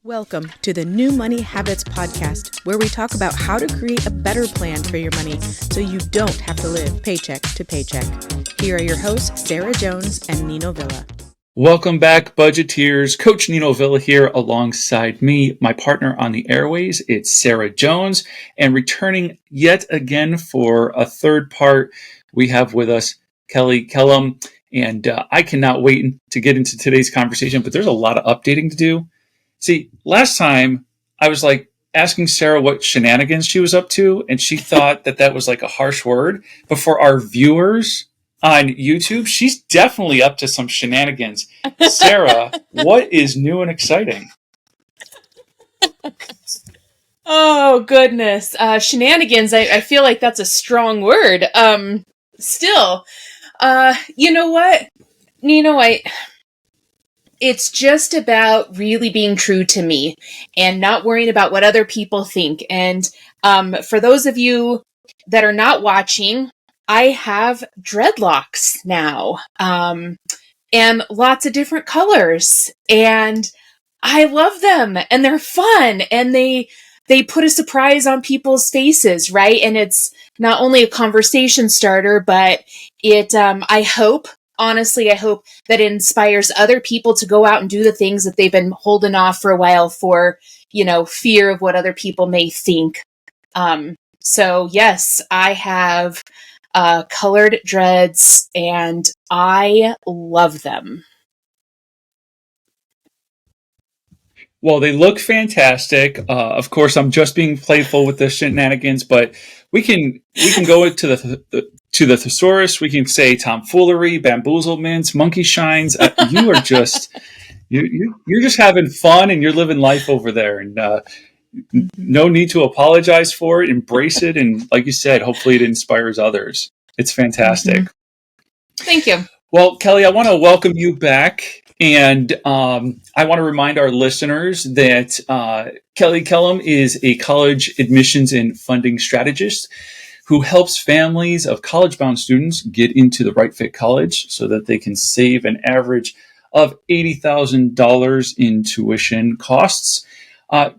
Welcome to the New Money Habits podcast, where we talk about how to create a better plan for your money so you don't have to live paycheck to paycheck. Here are your hosts, Sarah Jones and Nino Villa. Welcome back, budgeteers. Coach Nino Villa here alongside me, my partner on the airways. It's Sarah Jones, and returning yet again for a third part, we have with us Kelly Kellem. And I cannot wait to get into today's conversation, but there's a lot of updating to do. See, last time I was like asking Sarah what shenanigans she was up to, and she thought that was like a harsh word. But for our viewers on YouTube, she's definitely up to some shenanigans. Sarah, what is new and exciting? Oh, goodness. Shenanigans, I feel like that's a strong word. Still, you know what, Nino, it's just about really being true to me and not worrying about what other people think. And for those of you that are not watching, I have dreadlocks now, and lots of different colors, and I love them, and they're fun, and they put a surprise on people's faces, right? And it's not only a conversation starter, but it, honestly, I hope that it inspires other people to go out and do the things that they've been holding off for a while for, fear of what other people may think. So yes, I have colored dreads, and I love them. Well, they look fantastic. Of course, I'm just being playful with the shenanigans, but we can go to the thesaurus. We can say tomfoolery, bamboozlements, monkey shines. You are just you're just having fun, and you're living life over there, and no need to apologize for it. Embrace it, and like you said, hopefully it inspires others. It's fantastic. Mm-hmm. Thank you. Well, Kelly, I want to welcome you back. And I want to remind our listeners that Kelly Kellem is a college admissions and funding strategist who helps families of college-bound students get into the right fit college so that they can save an average of $80,000 in tuition costs.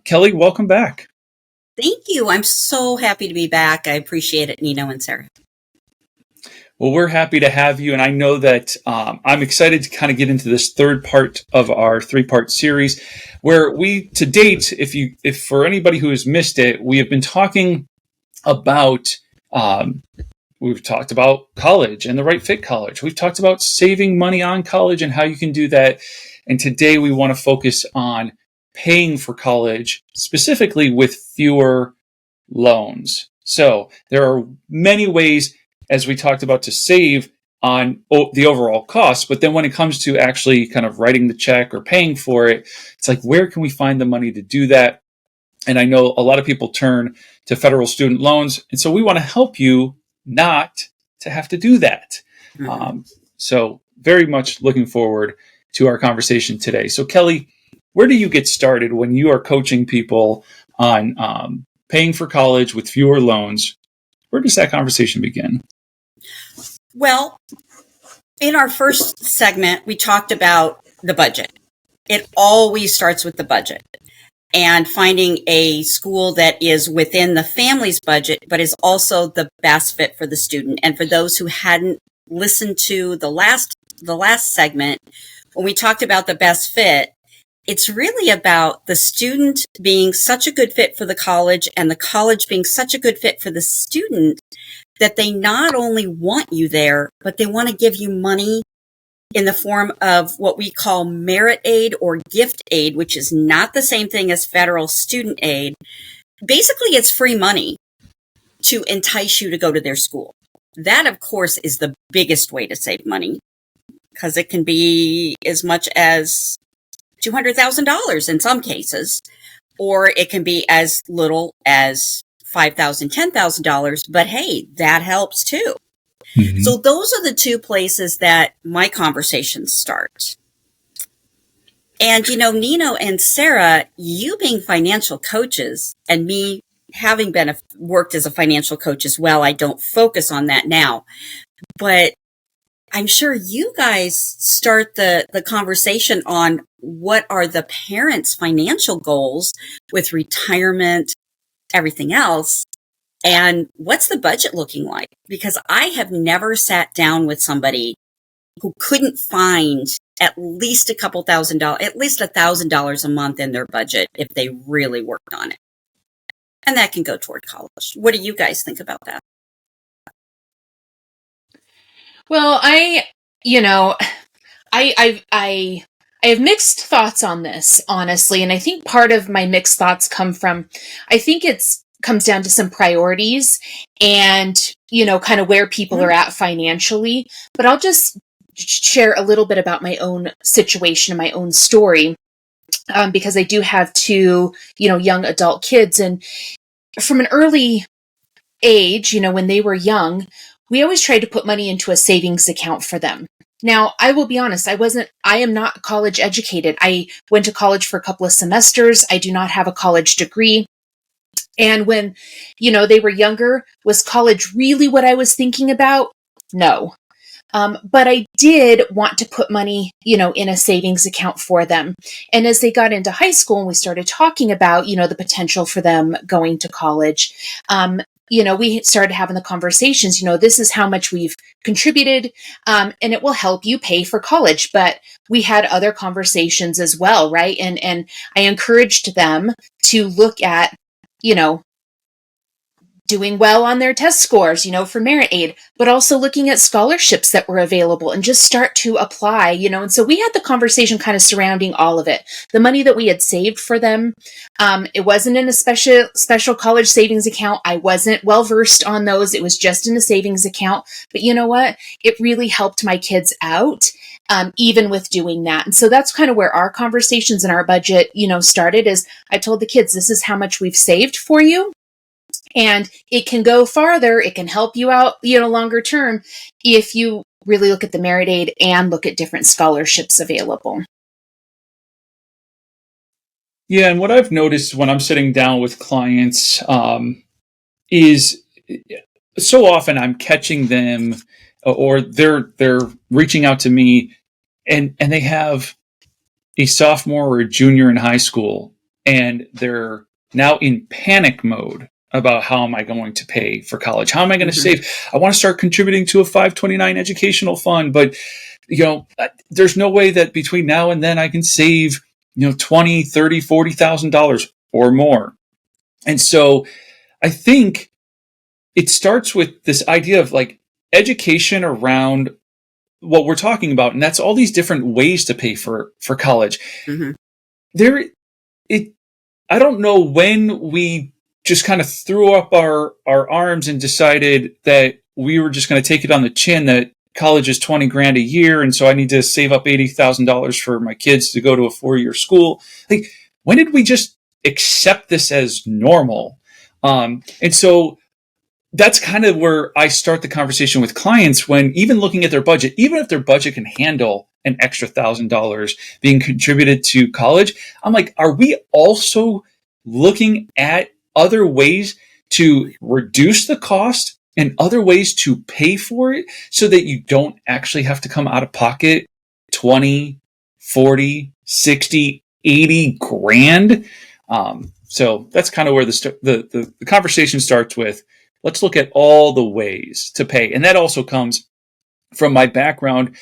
Kelly, welcome back. Thank you. I'm so happy to be back. I appreciate it, Nino and Sarah. Well, we're happy to have you, and I know that I'm excited to kind of get into this third part of our three-part series, where we, to date, if for anybody who has missed it, we have been talking about we've talked about college and the right fit college. We've talked about saving money on college and how you can do that, and today we want to focus on paying for college, specifically with fewer loans. So there are many ways, as we talked about, to save on the overall cost. But then when it comes to actually kind of writing the check or paying for it, it's like, where can we find the money to do that? And I know a lot of people turn to federal student loans. And so we want to help you not to have to do that. Mm-hmm. So very much looking forward to our conversation today. So Kelly, where do you get started when you are coaching people on paying for college with fewer loans? Where does that conversation begin? Well, in our first segment, we talked about the budget. It always starts with the budget and finding a school that is within the family's budget, but is also the best fit for the student. And for those who hadn't listened to the last segment, when we talked about the best fit, it's really about the student being such a good fit for the college and the college being such a good fit for the student that they not only want you there, but they want to give you money in the form of what we call merit aid or gift aid, which is not the same thing as federal student aid. Basically, it's free money to entice you to go to their school. That, of course, is the biggest way to save money, because it can be as much as $200,000 in some cases, or it can be as little as $5,000, $10,000, but hey, that helps too. Mm-hmm. So those are the two places that my conversations start. And, Nino and Sarah, you being financial coaches and me having worked as a financial coach as well, I don't focus on that now, but I'm sure you guys start the conversation on what are the parents' financial goals with retirement, everything else, and what's the budget looking like? Because I have never sat down with somebody who couldn't find at least a couple $1,000, at least $1,000 a month in their budget if they really worked on it. And that can go toward college. What do you guys think about that? Well, I have mixed thoughts on this, honestly, and I think part of my mixed thoughts come from, I think comes down to some priorities and, kind of where people are at financially. But I'll just share a little bit about my own situation and my own story, because I do have two, young adult kids, and from an early age, when they were young, we always tried to put money into a savings account for them. Now, I will be honest, I am not college educated. I went to college for a couple of semesters. I do not have a college degree. And when, they were younger, was college really what I was thinking about? No. But I did want to put money, in a savings account for them. And as they got into high school and we started talking about, the potential for them going to college, we started having the conversations, this is how much we've contributed, and it will help you pay for college. But we had other conversations as well, right? And I encouraged them to look at, doing well on their test scores, for merit aid, but also looking at scholarships that were available and just start to apply, and so we had the conversation kind of surrounding all of it. The money that we had saved for them, it wasn't in a special college savings account. I wasn't well versed on those. It was just in a savings account. But you know what? It really helped my kids out. Even with doing that. And so that's kind of where our conversations and our budget, started. Is I told the kids, this is how much we've saved for you. And it can go farther. It can help you out, longer term if you really look at the merit aid and look at different scholarships available. Yeah, and what I've noticed when I'm sitting down with clients is so often I'm catching them, or they're reaching out to me, and they have a sophomore or a junior in high school, and they're now in panic mode about how am I going to pay for college? How am I going to save? I want to start contributing to a 529 educational fund, but there's no way that between now and then I can save, $20,000, $30,000, $40,000 or more. And so I think it starts with this idea of like education around what we're talking about. And that's all these different ways to pay for college. I don't know when we just kind of threw up our arms and decided that we were just going to take it on the chin that college is $20,000 a year. And so I need to save up $80,000 for my kids to go to a 4-year school. Like, when did we just accept this as normal? And so that's kind of where I start the conversation with clients when even looking at their budget, even if their budget can handle an extra $1,000 being contributed to college, I'm like, are we also looking at other ways to reduce the cost and other ways to pay for it so that you don't actually have to come out of pocket 20, 40, 60, 80 grand? So that's kind of where the conversation starts with, let's look at all the ways to pay. And that also comes from my background,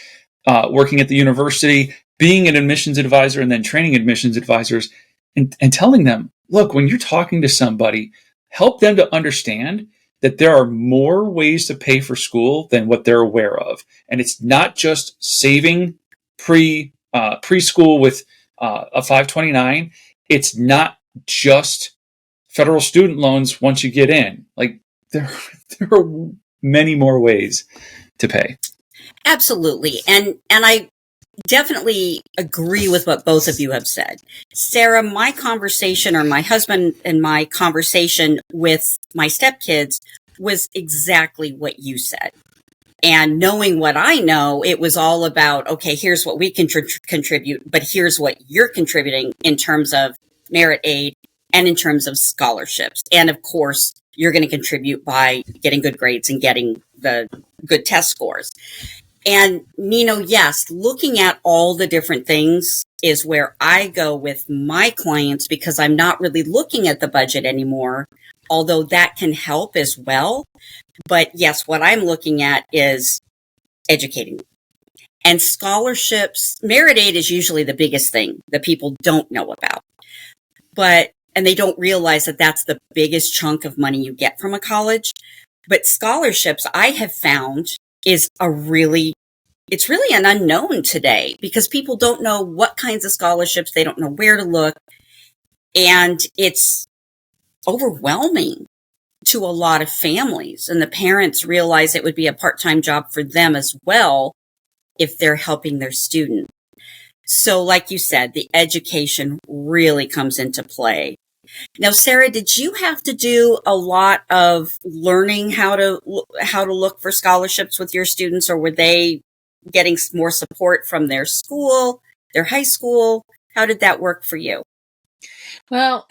working at the university, being an admissions advisor and then training admissions advisors, and telling them, look, when you're talking to somebody, help them to understand that there are more ways to pay for school than what they're aware of. And it's not just saving preschool with a 529. It's not just federal student loans once you get in. Like, there are many more ways to pay. Absolutely. And I definitely agree with what both of you have said. Sarah, my conversation, or my husband and my conversation with my stepkids, was exactly what you said. And knowing what I know, it was all about, okay, here's what we can contribute, but here's what you're contributing in terms of merit aid and in terms of scholarships. And of course, you're going to contribute by getting good grades and getting the good test scores. And Nino, yes, looking at all the different things is where I go with my clients because I'm not really looking at the budget anymore, although that can help as well. But yes, what I'm looking at is educating. And scholarships, merit aid is usually the biggest thing that people don't know about. And they don't realize that that's the biggest chunk of money you get from a college. But scholarships, I have found, is it's really an unknown today because people don't know what kinds of scholarships, they don't know where to look. And it's overwhelming to a lot of families. And the parents realize it would be a part-time job for them as well if they're helping their student. So like you said, the education really comes into play. Now, Sarah, did you have to do a lot of learning how to look for scholarships with your students, or were they getting more support from their school, their high school? How did that work for you? Well,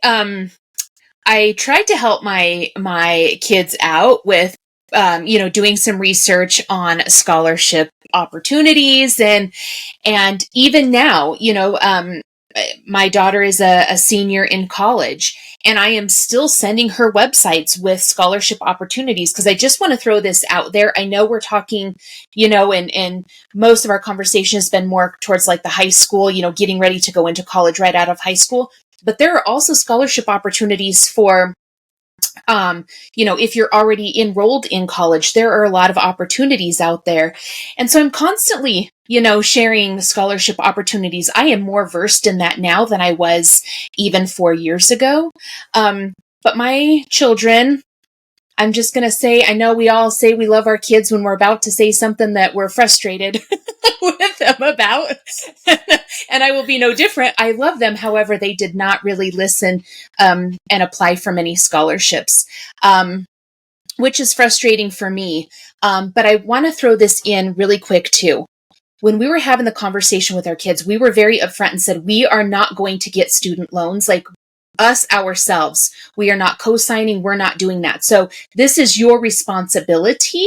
I tried to help my kids out with, doing some research on scholarship opportunities, and even now, my daughter is a senior in college, and I am still sending her websites with scholarship opportunities because I just want to throw this out there. I know we're talking, and most of our conversation has been more towards like the high school, getting ready to go into college right out of high school. But there are also scholarship opportunities for, if you're already enrolled in college. There are a lot of opportunities out there. And so I'm constantly, sharing scholarship opportunities. I am more versed in that now than I was even 4 years ago. But my children, I'm just going to say, I know we all say we love our kids when we're about to say something that we're frustrated with them about. And I will be no different. I love them. However, they did not really listen and apply for many scholarships, which is frustrating for me. But I want to throw this in really quick too. When we were having the conversation with our kids, we were very upfront and said, we are not going to get student loans. Like us ourselves, we are not co-signing. We're not doing that. So this is your responsibility,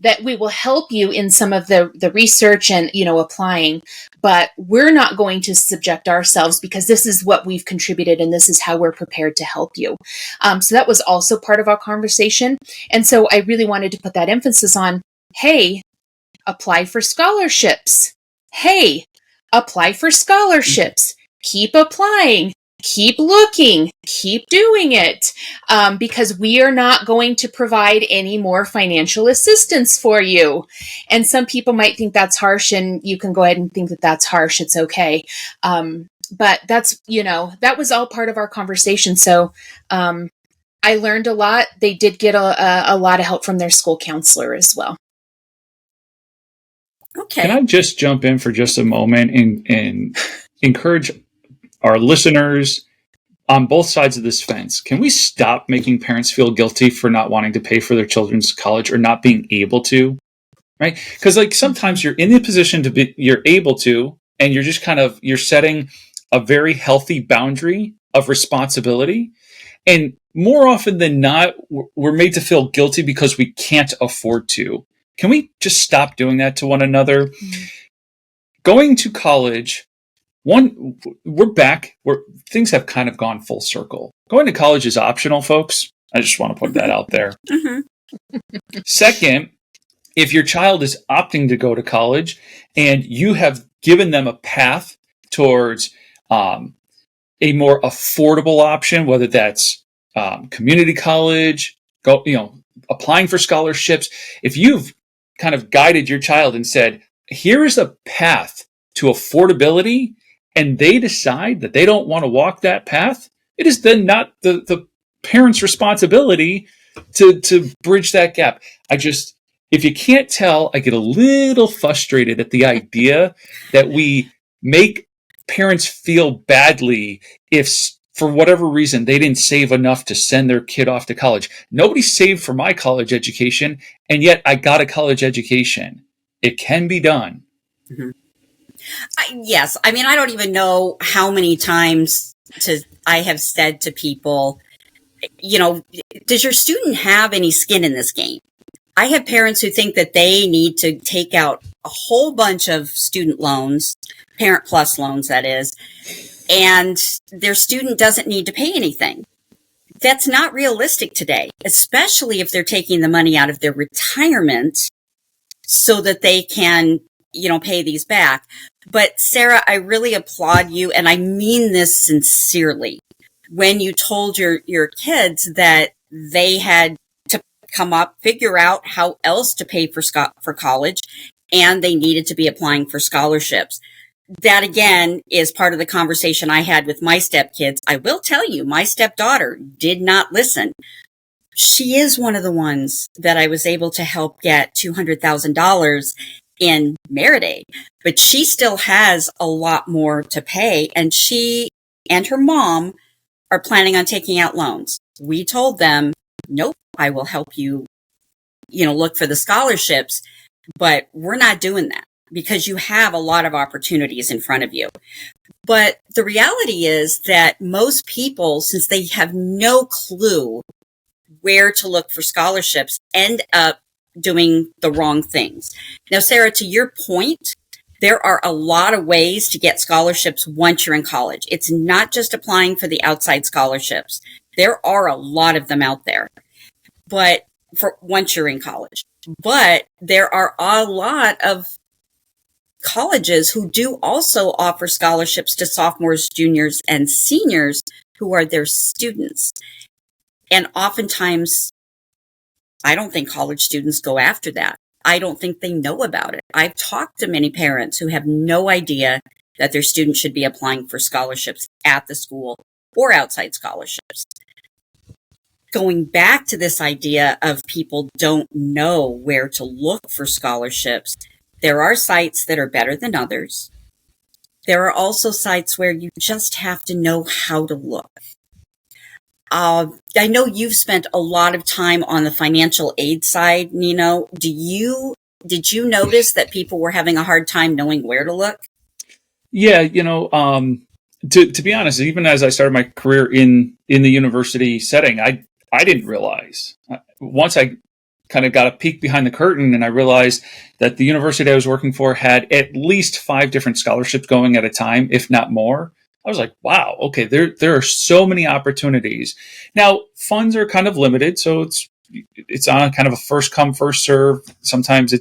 that we will help you in some of the research and, applying, but we're not going to subject ourselves because this is what we've contributed and this is how we're prepared to help you. So that was also part of our conversation. And so I really wanted to put that emphasis on, hey, apply for scholarships. Hey, apply for scholarships. Keep applying. Keep looking, keep doing it, because we are not going to provide any more financial assistance for you. And some people might think that's harsh, and you can go ahead and think that that's harsh. It's okay. But that's, that was all part of our conversation. So I learned a lot. They did get a lot of help from their school counselor as well. Okay. Can I just jump in for just a moment and encourage our listeners on both sides of this fence? Can we stop making parents feel guilty for not wanting to pay for their children's college or not being able to? Right? Because sometimes you're in the position you're able to, and you're just you're setting a very healthy boundary of responsibility. And more often than not, we're made to feel guilty because we can't afford to. Can we just stop doing that to one another? Mm-hmm. Going to college, we're back where things have kind of gone full circle. Going to college is optional, folks. I just want to put that out there. Mm-hmm. Second, if your child is opting to go to college and you have given them a path towards a more affordable option, whether that's community college, applying for scholarships, if you've kind of guided your child and said, here is a path to affordability, and they decide that they don't want to walk that path, it is then not the parent's responsibility to bridge that gap. If you can't tell, I get a little frustrated at the idea that we make parents feel badly if, for whatever reason, they didn't save enough to send their kid off to college. Nobody saved for my college education, and yet I got a college education. It can be done. Mm-hmm. Yes. I mean, I don't even know how many times I have said to people, does your student have any skin in this game? I have parents who think that they need to take out a whole bunch of student loans, Parent Plus loans, that is, and their student doesn't need to pay anything. That's not realistic today, especially if they're taking the money out of their retirement so that they can, pay these back. But Sarah, I really applaud you, and I mean this sincerely, when you told your kids that they had to figure out how else to pay for college, and they needed to be applying for scholarships. That, again, is part of the conversation I had with my stepkids. I will tell you, my stepdaughter did not listen. She is one of the ones that I was able to help get $200,000 in merit aid, but she still has a lot more to pay, and she and her mom are planning on taking out loans. We told them, nope, I will help you, look for the scholarships, but we're not doing that, because you have a lot of opportunities in front of you. But the reality is that most people, since they have no clue where to look for scholarships, end up doing the wrong things. Now, Sarah, to your point, there are a lot of ways to get scholarships once you're in college. It's not just applying for the outside scholarships. There are a lot of them out there, but for once you're in college. But there are a lot of colleges who do also offer scholarships to sophomores, juniors, and seniors who are their students. And oftentimes, I don't think college students go after that. I don't think they know about it. I've talked to many parents who have no idea that their students should be applying for scholarships at the school or outside scholarships. Going back to this idea of people don't know where to look for scholarships, there are sites that are better than others. There are also sites where you just have to know how to look. I know you've spent a lot of time on the financial aid side, Nino. Did you notice that people were having a hard time knowing where to look? Yeah, to be honest, even as I started my career in the university setting, I didn't realize. Once I kind of got a peek behind the curtain, and I realized that the university I was working for had at least 5 different scholarships going at a time, if not more. I was like, wow, okay, there are so many opportunities. Now, funds are kind of limited, so it's on kind of a first come, first serve. Sometimes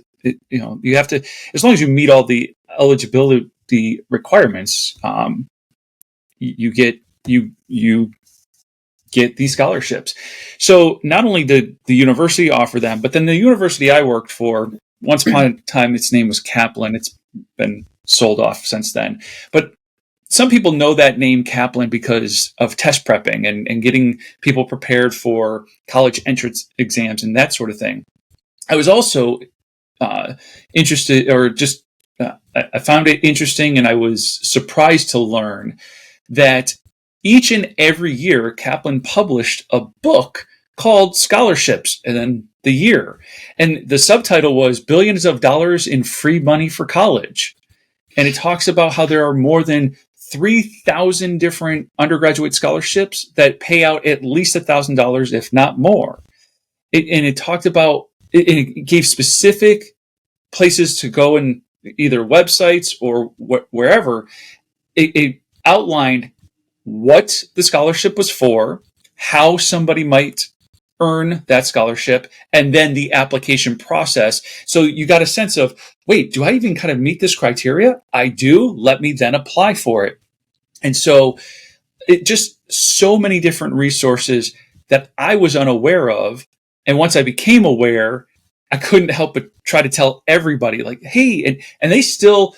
you have to, as long as you meet all the eligibility requirements, you get these scholarships. So not only did the university offer them, but then the university I worked for, once upon a time, its name was Kaplan. It's been sold off since then. But some people know that name Kaplan because of test prepping and getting people prepared for college entrance exams and that sort of thing. I was also interested, or just I found it interesting, and I was surprised to learn that each and every year Kaplan published a book called Scholarships and then the Year. And the subtitle was Billions of Dollars in Free Money for College. And it talks about how there are more than 3,000 different undergraduate scholarships that pay out at least $1,000, if not more. It talked about, it gave specific places to go, in either websites or wherever. It outlined what the scholarship was for, how somebody might earn that scholarship, and then the application process. So you got a sense of, wait, do I even kind of meet this criteria? I do. Let me then apply for it. And so it just so many different resources that I was unaware of. And once I became aware, I couldn't help but try to tell everybody, like, hey, and they still,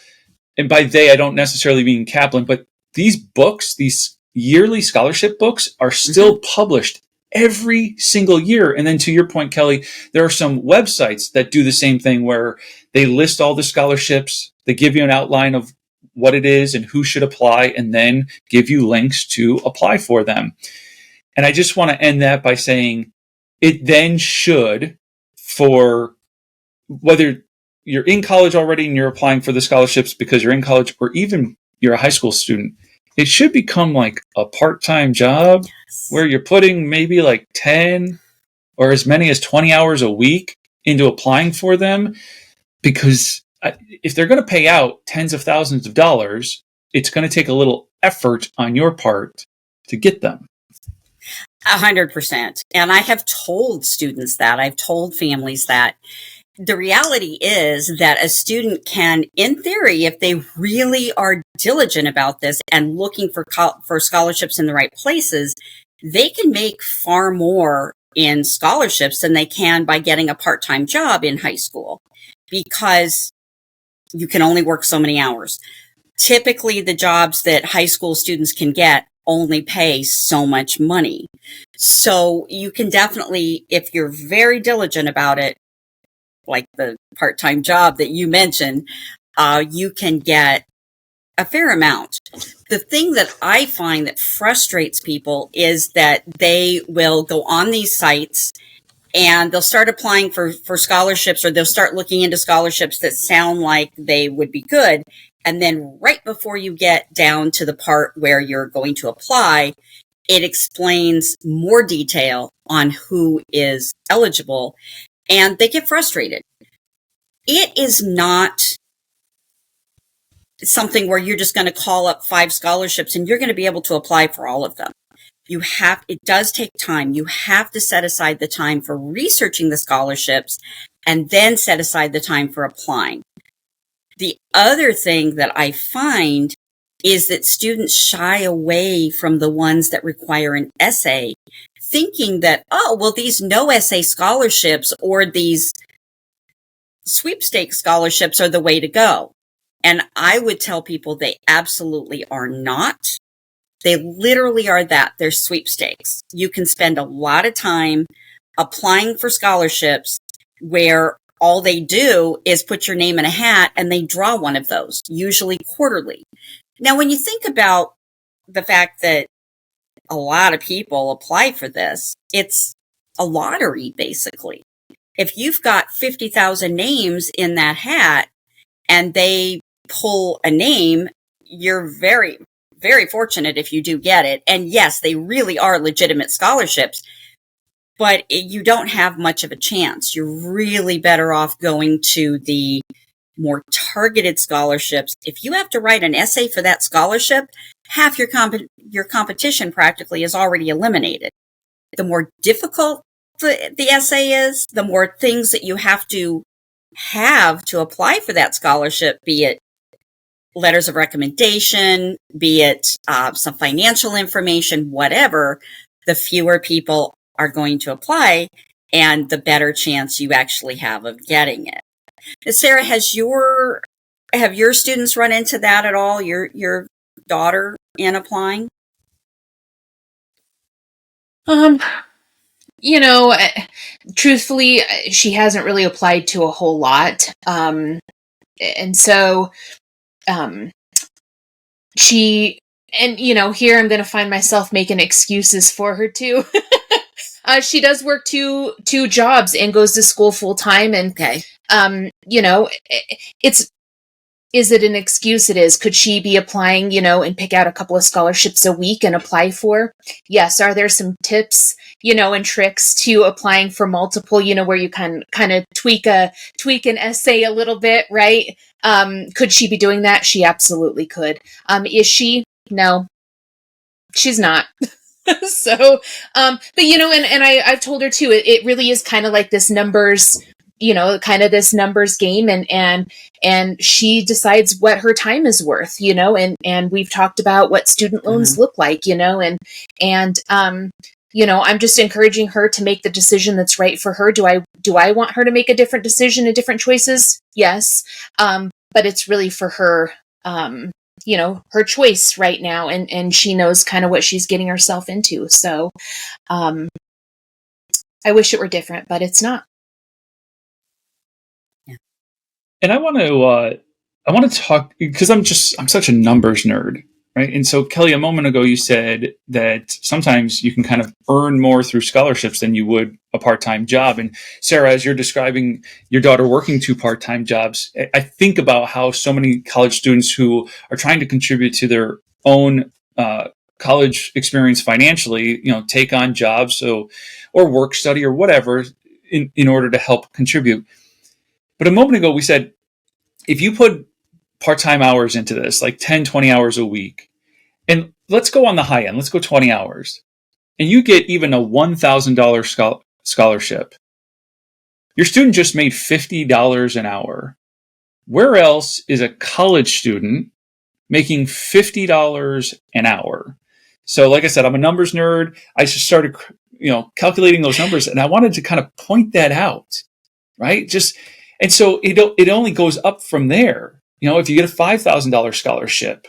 and by they, I don't necessarily mean Kaplan, but these books, these yearly scholarship books, are still published every single year. And then to your point, Kelly, there are some websites that do the same thing, where they list all the scholarships, they give you an outline of what it is and who should apply, and then give you links to apply for them. And I just want to end that by saying it then should, for whether you're in college already and you're applying for the scholarships because you're in college, or even you're a high school student, it should become like a part-time job. Yes. Where you're putting maybe like 10 or as many as 20 hours a week into applying for them, because if they're going to pay out tens of thousands of dollars, it's going to take a little effort on your part to get them. 100%. And I have told students that, I've told families that. The reality is that a student can, in theory, if they really are diligent about this and looking for scholarships in the right places, they can make far more in scholarships than they can by getting a part-time job in high school, because you can only work so many hours. Typically, the jobs that high school students can get only pay so much money. So you can definitely, if you're very diligent about it, like the part-time job that you mentioned, you can get a fair amount. The thing that I find that frustrates people is that they will go on these sites and they'll start applying for scholarships, or they'll start looking into scholarships that sound like they would be good. And then right before you get down to the part where you're going to apply, it explains more detail on who is eligible, and they get frustrated. It is not something where you're just going to call up 5 scholarships and you're going to be able to apply for all of them. It does take time. You have to set aside the time for researching the scholarships and then set aside the time for applying. The other thing that I find is that students shy away from the ones that require an essay, thinking that, oh, well, these no essay scholarships or these sweepstakes scholarships are the way to go. And I would tell people they absolutely are not. They literally are that. They're sweepstakes. You can spend a lot of time applying for scholarships where all they do is put your name in a hat and they draw one of those, usually quarterly. Now, when you think about the fact that a lot of people apply for this, it's a lottery, basically. If you've got 50,000 names in that hat and they pull a name, you're very, very fortunate if you do get it. And yes, they really are legitimate scholarships, but you don't have much of a chance. You're really better off going to the more targeted scholarships. If you have to write an essay for that scholarship, half your competition practically is already eliminated. The more difficult the essay is, the more things that you have to apply for that scholarship, be it letters of recommendation, be it some financial information, whatever, the fewer people are going to apply and the better chance you actually have of getting it. Now, Sarah, have your students run into that at all, your daughter, in applying? Truthfully, she hasn't really applied to a whole lot. And so, here I'm going to find myself making excuses for her too. She does work two jobs and goes to school full time. And, okay. Is it an excuse? It is. Could she be applying, and pick out a couple of scholarships a week and apply for? Yes. Are there some tips, and tricks to applying for multiple, where you can kind of tweak an essay a little bit, right? Could she be doing that? She absolutely could. Is she? No, she's not. So, but I've told her too, it really is kind of like this numbers, this numbers game, and she decides what her time is worth, and we've talked about what student loans look like, I'm just encouraging her to make the decision that's right for her. Do I want her to make a different decision and different choices? Yes. But it's really for her, her choice right now. And she knows kind of what she's getting herself into. So, I wish it were different, but it's not. And I want to talk, because I'm such a numbers nerd, right? And so, Kelly, a moment ago, you said that sometimes you can kind of earn more through scholarships than you would a part-time job. And Sarah, as you're describing your daughter working 2 part-time jobs, I think about how so many college students who are trying to contribute to their own college experience financially, take on jobs, or work study or whatever, in order to help contribute. But a moment ago, we said, if you put part-time hours into this, like 10, 20 hours a week, and let's go on the high end, let's go 20 hours, and you get even a $1,000 scholarship, your student just made $50 an hour. Where else is a college student making $50 an hour? So like I said, I'm a numbers nerd. I just started, calculating those numbers, and I wanted to kind of point that out, right? And so it only goes up from there. If you get a $5,000 scholarship,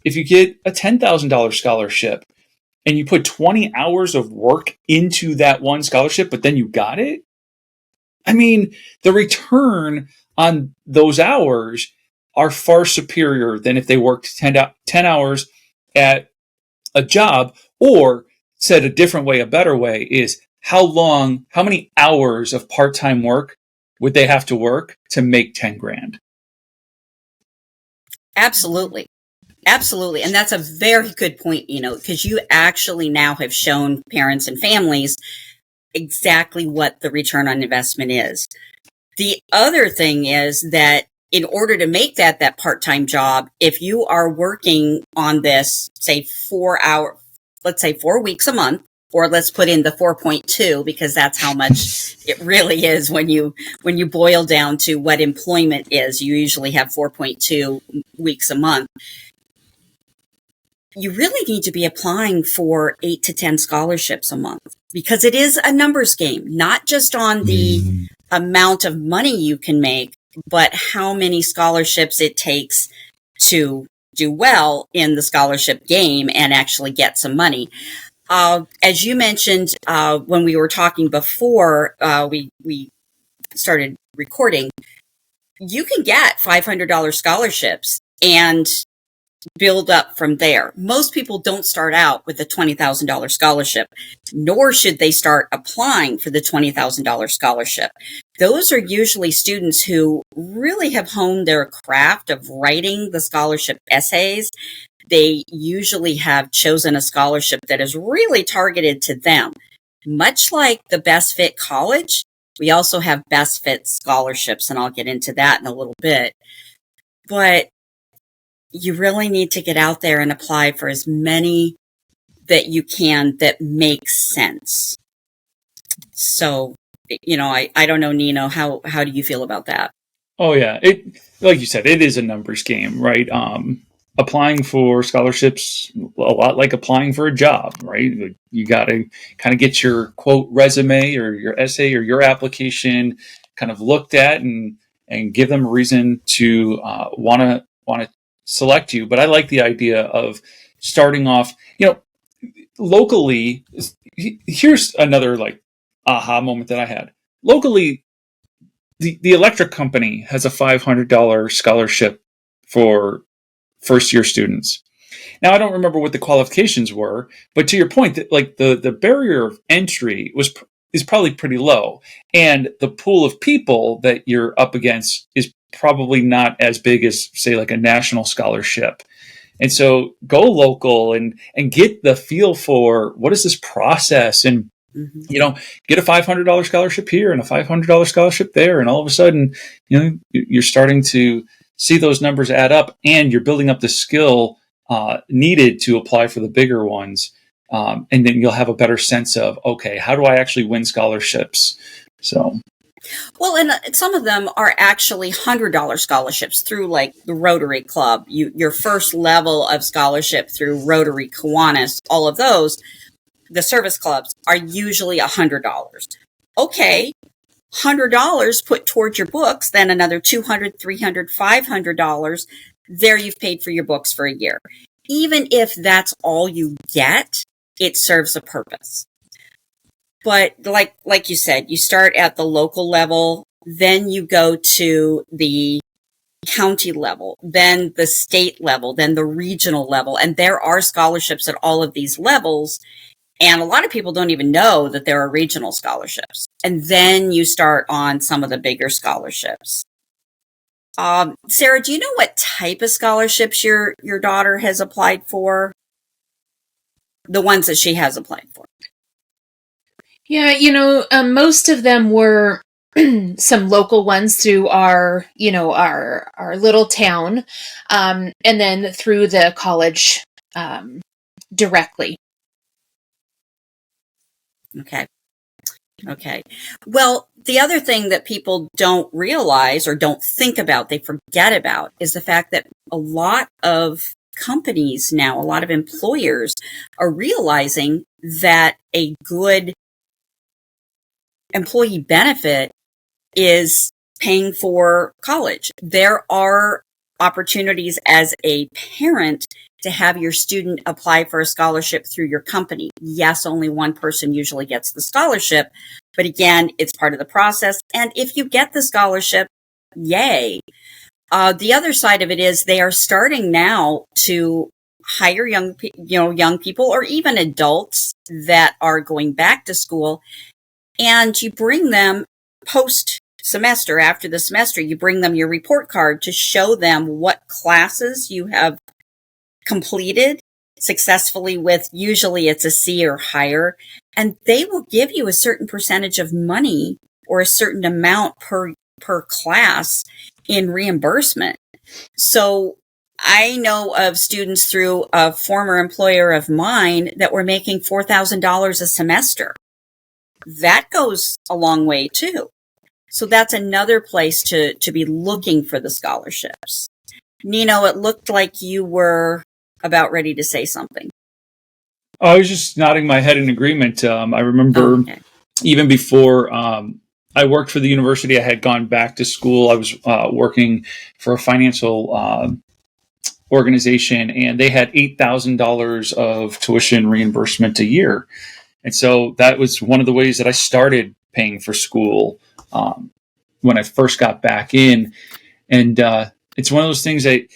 if you get a $10,000 scholarship, and you put 20 hours of work into that one scholarship, but then you got it, I mean, the return on those hours are far superior than if they worked 10 hours at a job. Or said a different way, a better way, is how many hours of part-time work would they have to work to make 10 grand? Absolutely. Absolutely. And that's a very good point, because you actually now have shown parents and families exactly what the return on investment is. The other thing is that in order to make that part-time job, if you are working on this, say 4 weeks a month, or let's put in the 4.2, because that's how much it really is when you boil down to what employment is. You usually have 4.2 weeks a month. You really need to be applying for 8 to 10 scholarships a month, because it is a numbers game, not just on the amount of money you can make, but how many scholarships it takes to do well in the scholarship game and actually get some money. As you mentioned, when we were talking before we started recording, you can get $500 scholarships and build up from there. Most people don't start out with a $20,000 scholarship, nor should they start applying for the $20,000 scholarship. Those are usually students who really have honed their craft of writing the scholarship essays. They usually have chosen a scholarship that is really targeted to them. Much like the Best Fit College, we also have Best Fit scholarships, and I'll get into that in a little bit. But you really need to get out there and apply for as many that you can that make sense. So, I don't know, Nino, how do you feel about that? Oh yeah. Like you said, it is a numbers game, right? Applying for scholarships, a lot like applying for a job, right? You got to kind of get your quote resume or your essay or your application kind of looked at and give them a reason to want to select you. But I like the idea of starting off, locally. Here's another like aha moment that I had. Locally, the electric company has a $500 scholarship for first year students. Now, I don't remember what the qualifications were, but to your point, that like the barrier of entry is probably pretty low, and the pool of people that you're up against is probably not as big as, say, like a national scholarship. And so go local and get the feel for what is this process, and get a $500 scholarship here and a $500 scholarship there, and all of a sudden, you're starting to see those numbers add up, and you're building up the skill needed to apply for the bigger ones. And then you'll have a better sense of, okay, how do I actually win scholarships? So. Well, and some of them are actually $100 scholarships through like the Rotary Club. Your first level of scholarship through Rotary Kiwanis, all of those, the service clubs are usually $100. Okay, $100 put towards your books, then another $200, $300, $500. There you've paid for your books for a year. Even if that's all you get, it serves a purpose. But like you said, you start at the local level, then you go to the county level, then the state level, then the regional level. And there are scholarships at all of these levels. And a lot of people don't even know that there are regional scholarships. And then you start on some of the bigger scholarships. Sarah, do you know what type of scholarships your daughter has applied for? The ones that she has applied for. Yeah, most of them were some local ones through our little town, and then through the college directly. Okay. Okay. Well, the other thing that people don't realize or don't think about, they forget about, is the fact that a lot of companies now, a lot of employers are realizing that a good employee benefit is paying for college. There are opportunities as a parent to have your student apply for a scholarship through your company. Yes, only one person usually gets the scholarship, but again, it's part of the process. And if you get the scholarship, yay. The other side of it is they are starting now to hire young people or even adults that are going back to school, and you bring them post semester, after the semester, you bring them your report card to show them what classes you have completed successfully with. Usually it's a C or higher, and they will give you a certain percentage of money or a certain amount per class in reimbursement. So I know of students through a former employer of mine that were making $4,000 a semester. That goes a long way too. So that's another place to be looking for the scholarships. Nino, it looked like you were about ready to say something. I was just nodding my head in agreement. I remember even before I worked for the university, I had gone back to school. I was working for a financial organization, and they had $8,000 of tuition reimbursement a year. And so that was one of the ways that I started paying for school when I first got back in. And it's one of those things that,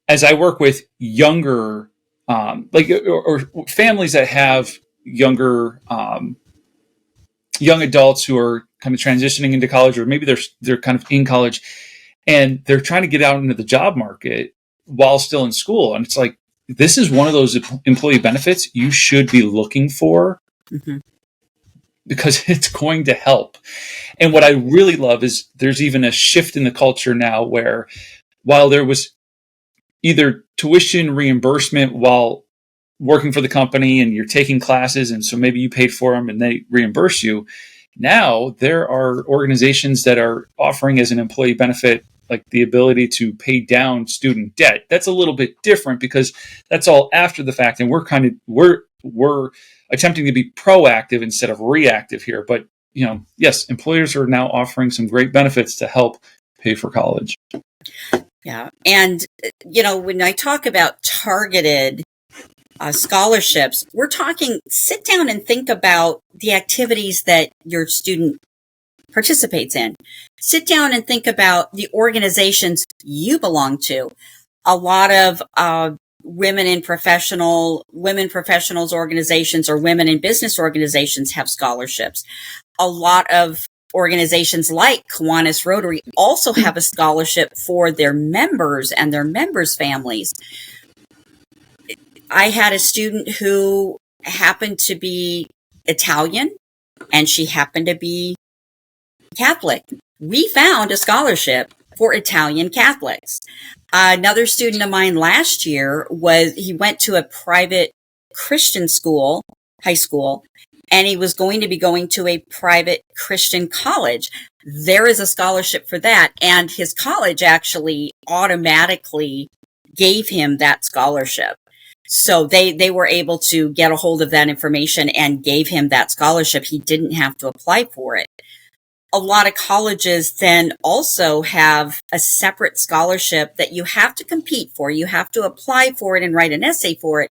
as I work with younger, or families that have younger, young adults who are kind of transitioning into college, or maybe they're kind of in college and they're trying to get out into the job market while still in school. And it's like, this is one of those employee benefits you should be looking for. Mm-hmm. Because it's going to help. And what I really love is there's even a shift in the culture now where, while there was either tuition reimbursement while working for the company and you're taking classes, and so maybe you paid for them and they reimburse you, now there are organizations that are offering as an employee benefit like the ability to pay down student debt. That's a little bit different because that's all after the fact, and we're attempting to be proactive instead of reactive here. But yes, employers are now offering some great benefits to help pay for college. Yeah, and when I talk about targeted scholarships, we're talking sit down and think about the activities that your student participates in. Sit down and think about the organizations you belong to. A lot of women professionals organizations or women in business organizations have scholarships. A lot of organizations like Kiwanis Rotary also have a scholarship for their members and their members' families. I had a student who happened to be Italian, and she happened to be Catholic. We found a scholarship for Italian Catholics. Another student of mine last year he went to a private Christian school, high school, and he was going to be going to a private Christian college. There is a scholarship for that, and his college actually automatically gave him that scholarship. So they were able to get a hold of that information and gave him that scholarship. He didn't have to apply for it. A lot of colleges then also have a separate scholarship that you have to compete for. You have to apply for it and write an essay for it.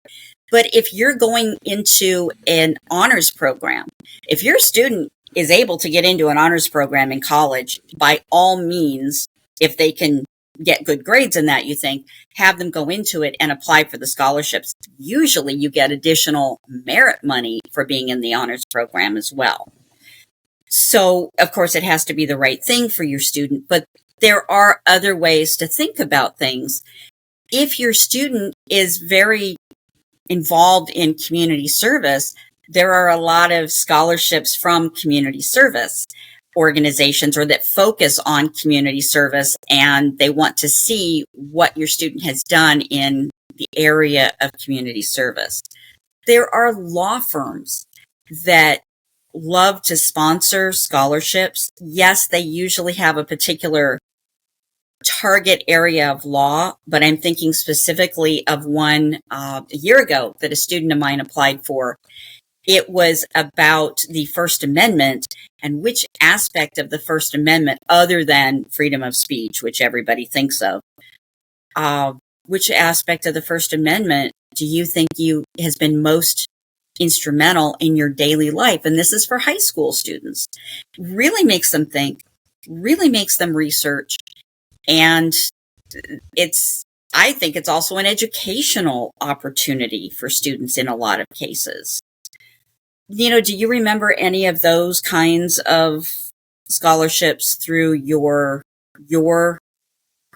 But if you're going into an honors program, if your student is able to get into an honors program in college, by all means, if they can get good grades in that, you think, have them go into it and apply for the scholarships. Usually you get additional merit money for being in the honors program as well. So, of course, it has to be the right thing for your student, but there are other ways to think about things. If your student is very involved in community service, there are a lot of scholarships from community service organizations or that focus on community service, and they want to see what your student has done in the area of community service. There are law firms that love to sponsor scholarships. Yes, they usually have a particular target area of law, but I'm thinking specifically of one a year ago that a student of mine applied for. It was about the First Amendment and which aspect of the First Amendment, other than freedom of speech, which everybody thinks of, which aspect of the First Amendment do you think has been most instrumental in your daily life? And this is for high school students. Really makes them think, really makes them research. And I think it's also an educational opportunity for students in a lot of cases. Nino, do you remember any of those kinds of scholarships through your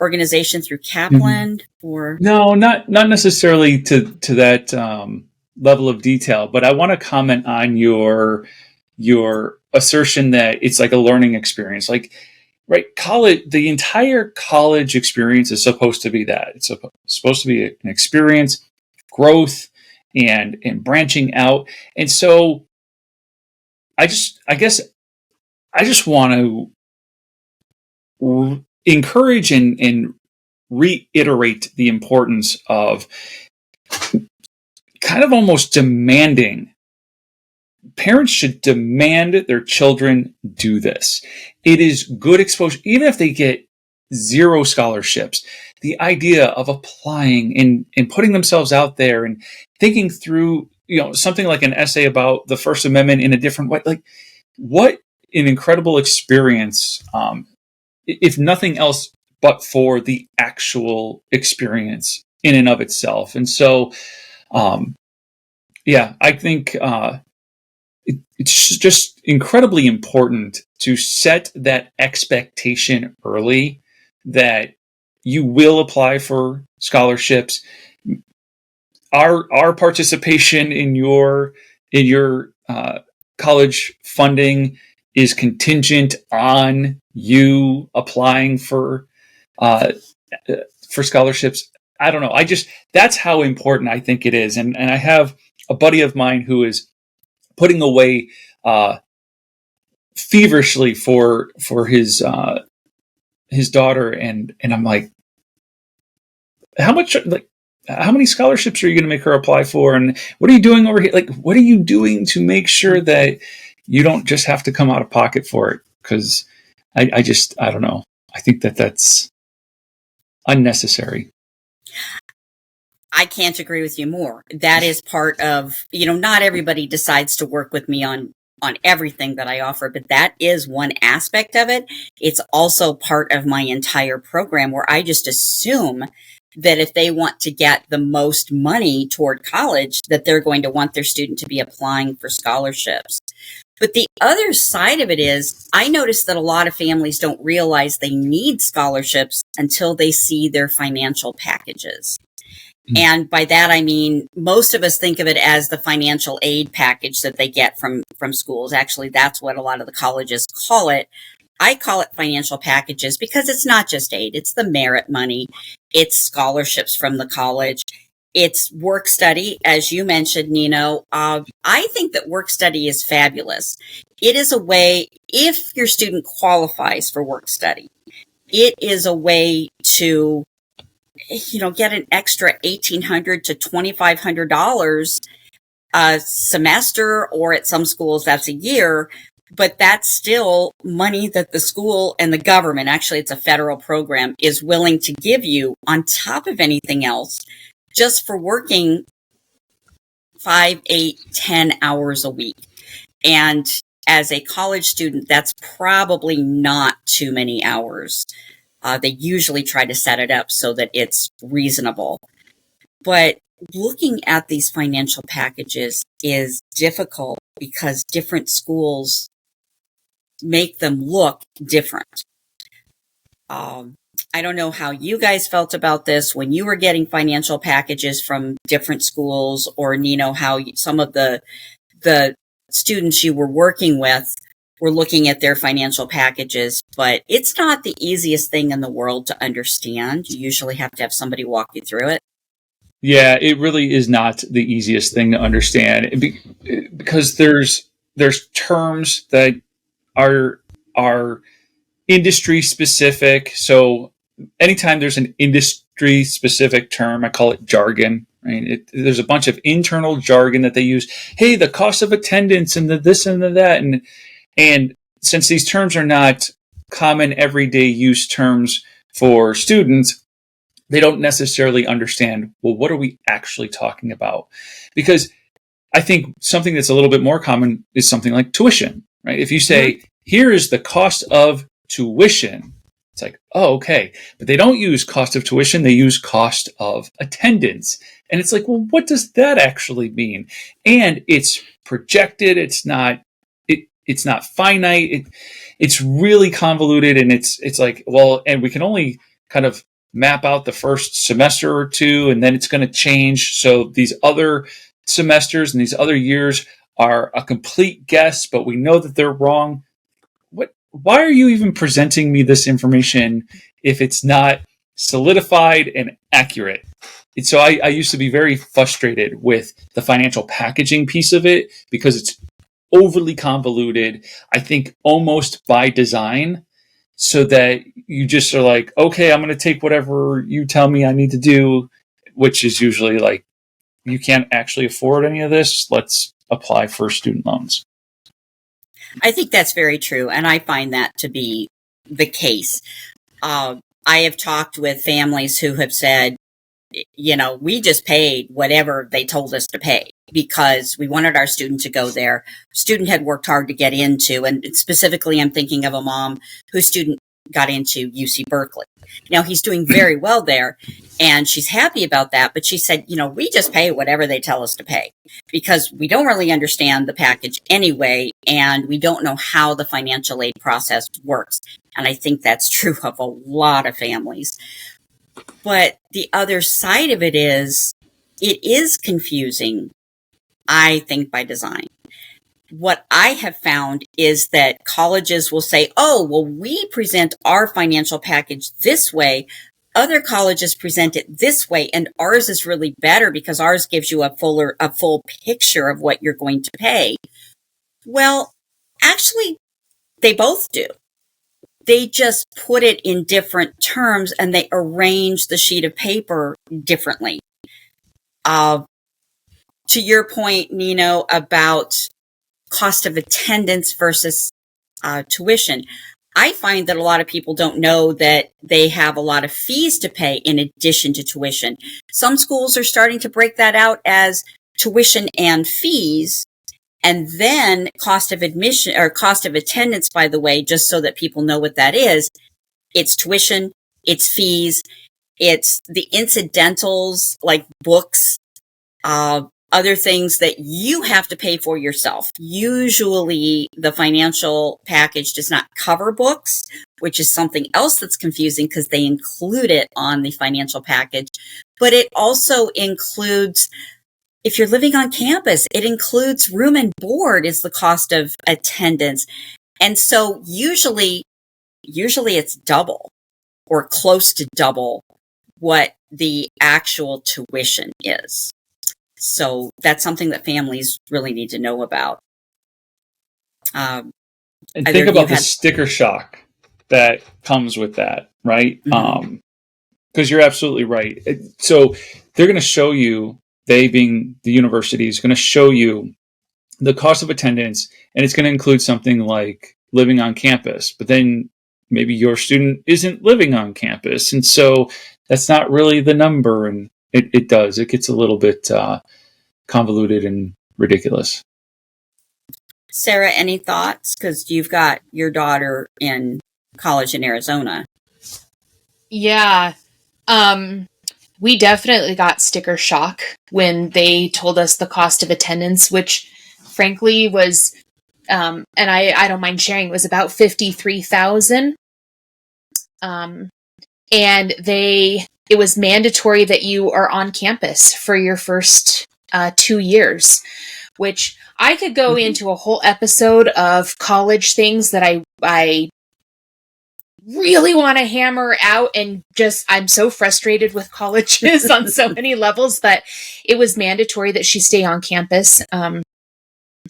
organization, through Kaplan? Or No, not necessarily to that level of detail, but I want to comment on your assertion that it's like a learning experience. Like, right, college, the entire college experience is supposed to be that. It's supposed to be an experience, growth, and branching out. And so I guess I just want to encourage and reiterate the importance of kind of almost demanding. Parents should demand their children do this. It is good exposure, even if they get 0 scholarships. The idea of applying and putting themselves out there and thinking through, something like an essay about the First Amendment in a different way. Like, what an incredible experience, if nothing else but for the actual experience in and of itself. And so, I think it's just incredibly important to set that expectation early that you will apply for scholarships. Our participation in your college funding is contingent on you applying for scholarships. I don't know. That's how important I think it is. And I have a buddy of mine who is putting away feverishly for his daughter, and I'm like, how many scholarships are you going to make her apply for, and what are you doing over here? Like, what are you doing to make sure that you don't just have to come out of pocket for it? Because I don't know. I think that's unnecessary. I can't agree with you more. That is part of, not everybody decides to work with me on everything that I offer, but that is one aspect of it. It's also part of my entire program, where I just assume that if they want to get the most money toward college, that they're going to want their student to be applying for scholarships. But the other side of it is, I notice that a lot of families don't realize they need scholarships until they see their financial packages. And by that, I mean, most of us think of it as the financial aid package that they get from schools. Actually, that's what a lot of the colleges call it. I call it financial packages because it's not just aid. It's the merit money. It's scholarships from the college. It's work study, as you mentioned, Nino. I think that work study is fabulous. It is a way, if your student qualifies for work study, it is a way to get an extra $1,800 to $2,500 a semester, or at some schools that's a year, but that's still money that the school and the government, actually it's a federal program, is willing to give you on top of anything else, just for working 5, 8, 10 hours a week. And as a college student, that's probably not too many hours. They usually try to set it up so that it's reasonable. But looking at these financial packages is difficult because different schools make them look different. I don't know how you guys felt about this when you were getting financial packages from different schools, or Nino, how some of the the students you were working with were looking at their financial packages, but it's not the easiest thing in the world to understand. You usually have to have somebody walk you through it. Yeah, it really is not the easiest thing to understand because there's terms that are industry specific. So anytime there's an industry specific term, I call it jargon. Right? There's a bunch of internal jargon that they use. Hey, the cost of attendance and the this and the that, and since these terms are not common everyday use terms for students, they don't necessarily understand, well, what are we actually talking about? Because I think something that's a little bit more common is something like tuition, right? If you say, here is the cost of tuition, it's like, oh, okay. But they don't use cost of tuition. They use cost of attendance. And it's like, well, what does that actually mean? And it's projected. It's not finite. It's really convoluted. And it's like, well, and we can only kind of map out the first semester or two, and then it's going to change. So these other semesters and these other years are a complete guess, but we know that they're wrong. Why are you even presenting me this information if it's not solidified and accurate? And so I used to be very frustrated with the financial packaging piece of it because it's overly convoluted, I think almost by design, so that you just are like, okay, I'm going to take whatever you tell me I need to do, which is usually like, you can't actually afford any of this. Let's apply for student loans. I think that's very true, and I find that to be the case. I have talked with families who have said, we just paid whatever they told us to pay because we wanted our student to go there. Student had worked hard to get into, and specifically I'm thinking of a mom whose student got into UC Berkeley. Now he's doing very well there and she's happy about that. But she said, we just pay whatever they tell us to pay because we don't really understand the package anyway. And we don't know how the financial aid process works. And I think that's true of a lot of families. But the other side of it is confusing, I think, by design. What I have found is that colleges will say, oh, well, we present our financial package this way. Other colleges present it this way. And ours is really better because ours gives you a full picture of what you're going to pay. Well, actually, they both do. They just put it in different terms and they arrange the sheet of paper differently. To your point, Nino, about cost of attendance versus tuition. I find that a lot of people don't know that they have a lot of fees to pay in addition to tuition. Some schools are starting to break that out as tuition and fees. And then cost of admission or cost of attendance, by the way, just so that people know what that is. It's tuition, it's fees, it's the incidentals like books, other things that you have to pay for yourself. Usually the financial package does not cover books, which is something else that's confusing because they include it on the financial package. But it also includes, if you're living on campus, it includes room and board is the cost of attendance. And so usually it's double or close to double what the actual tuition is. So that's something that families really need to know about. And think about the sticker shock that comes with that, right? Mm-hmm. Because you're absolutely right. So they're going to show you, they being the university, is going to show you the cost of attendance, and it's going to include something like living on campus. But then maybe your student isn't living on campus, and so that's not really the number. And it gets a little bit convoluted and ridiculous. Sarah, any thoughts? Because you've got your daughter in college in Arizona. Yeah. We definitely got sticker shock when they told us the cost of attendance, which frankly was, and I don't mind sharing, it was about $53,000. And it was mandatory that you are on campus for your first 2 years, which I could go into a whole episode of college things that I really want to hammer out, and just I'm so frustrated with colleges on so many levels. But it was mandatory that she stay on campus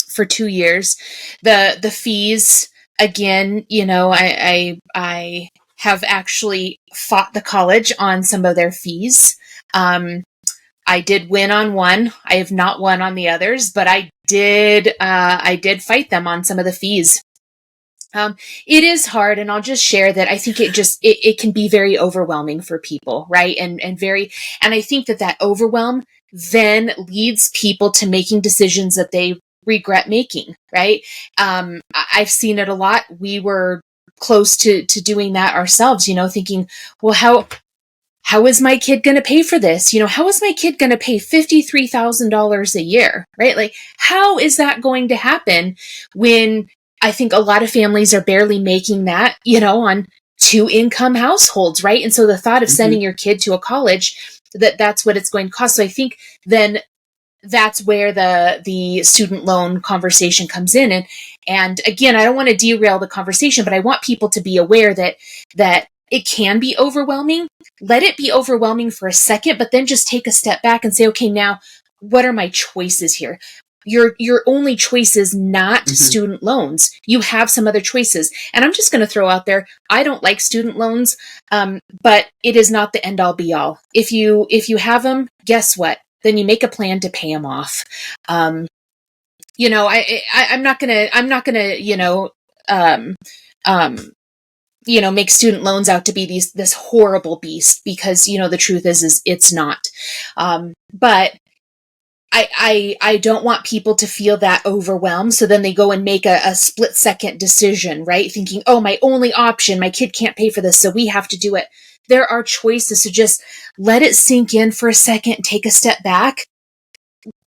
for 2 years. The fees, again, I have actually fought the college on some of their fees. I did win on one. I have not won on the others, but I did fight them on some of the fees. It is hard, and I'll just share that I think it can be very overwhelming for people, right? And I think that overwhelm then leads people to making decisions that they regret making, right? I've seen it a lot. We were close to doing that ourselves, thinking, well, how is my kid going to pay for this? How is my kid going to pay $53,000 a year, right? Like, how is that going to happen when I think a lot of families are barely making that, on 2-income households, right? And so the thought of sending your kid to a college, that's what it's going to cost. So I think then that's where the student loan conversation comes in. And again, I don't want to derail the conversation, but I want people to be aware that it can be overwhelming. Let it be overwhelming for a second, but then just take a step back and say, okay, now what are my choices here? Your only choice is not student loans. You have some other choices. And I'm just going to throw out there, I don't like student loans, but it is not the end all be all. If you have them, guess what? Then you make a plan to pay them off. I'm not gonna, make student loans out to be this horrible beast, because, the truth is it's not. But I don't want people to feel that overwhelmed. So then they go and make a split second decision, right? Thinking, oh, my only option, my kid can't pay for this, so we have to do it. There are choices, so just let it sink in for a second, take a step back.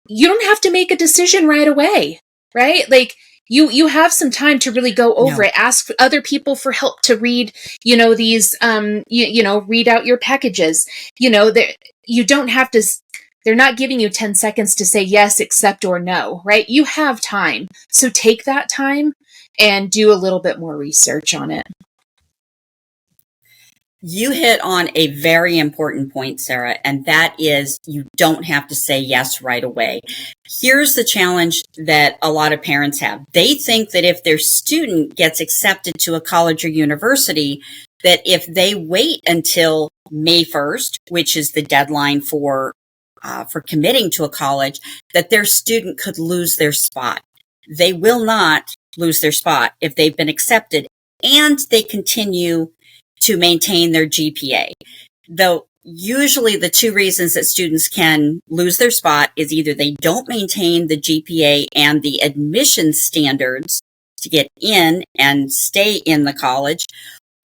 You don't have to make a decision right away, right? Like you have some time to really go over it. Ask other people for help to read, these, read out your packages. You don't have to. They're not giving you 10 seconds to say yes, accept, or no, right? You have time. So take that time and do a little bit more research on it. You hit on a very important point, Sarah, and that is you don't have to say yes right away. Here's the challenge that a lot of parents have. They think that if their student gets accepted to a college or university, that if they wait until May 1st, which is the deadline for committing to a college, that their student could lose their spot. They will not lose their spot if they've been accepted and they continue to maintain their GPA. Though usually the two reasons that students can lose their spot is either they don't maintain the GPA and the admission standards to get in and stay in the college,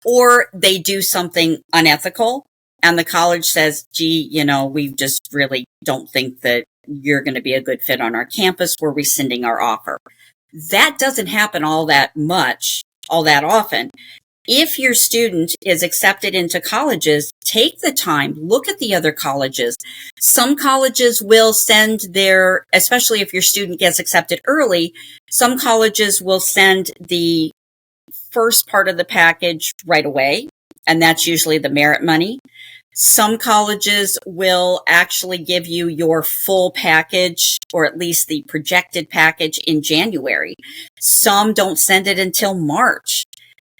or they do something unethical and the college says, gee, we just really don't think that you're going to be a good fit on our campus. We're rescinding our offer. That doesn't happen all that often. If your student is accepted into colleges, take the time, look at the other colleges. Some colleges will send especially if your student gets accepted early, some colleges will send the first part of the package right away, and that's usually the merit money. Some colleges will actually give you your full package, or at least the projected package, in January. Some don't send it until March.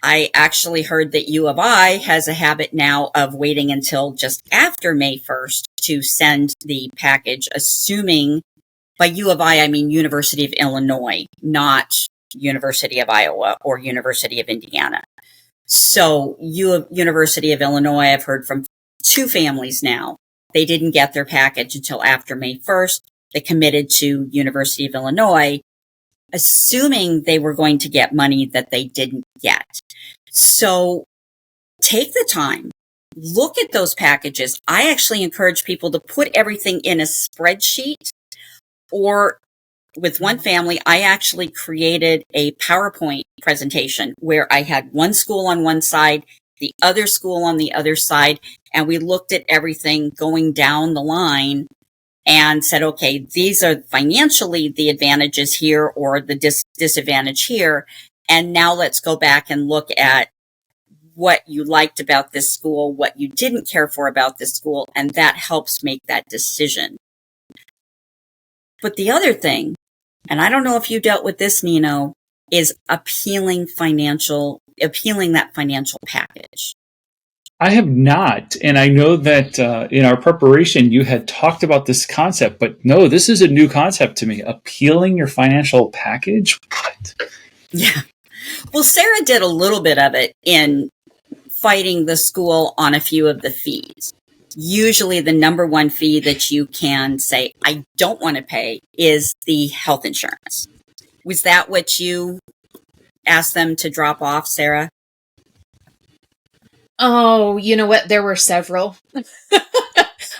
I actually heard that U of I has a habit now of waiting until just after May 1st to send the package, assuming, by U of I mean University of Illinois, not University of Iowa or University of Indiana. So University of Illinois, I've heard from 2 families now. They didn't get their package until after May 1st. They committed to University of Illinois, assuming they were going to get money that they didn't get. So take the time, look at those packages. I actually encourage people to put everything in a spreadsheet, or with one family, I actually created a PowerPoint presentation where I had one school on one side, the other school on the other side, and we looked at everything going down the line and said, okay, these are financially the advantages here or the disadvantage here. And now let's go back and look at what you liked about this school, what you didn't care for about this school, and that helps make that decision. But the other thing, and I don't know if you dealt with this, Nino, is appealing that financial package. I have not. And I know that in our preparation, you had talked about this concept, but no, this is a new concept to me. Appealing your financial package? What? Yeah. Well, Sarah did a little bit of it in fighting the school on a few of the fees. Usually the number one fee that you can say, I don't want to pay, is the health insurance. Was that what you asked them to drop off, Sarah? Oh, you know what? There were several.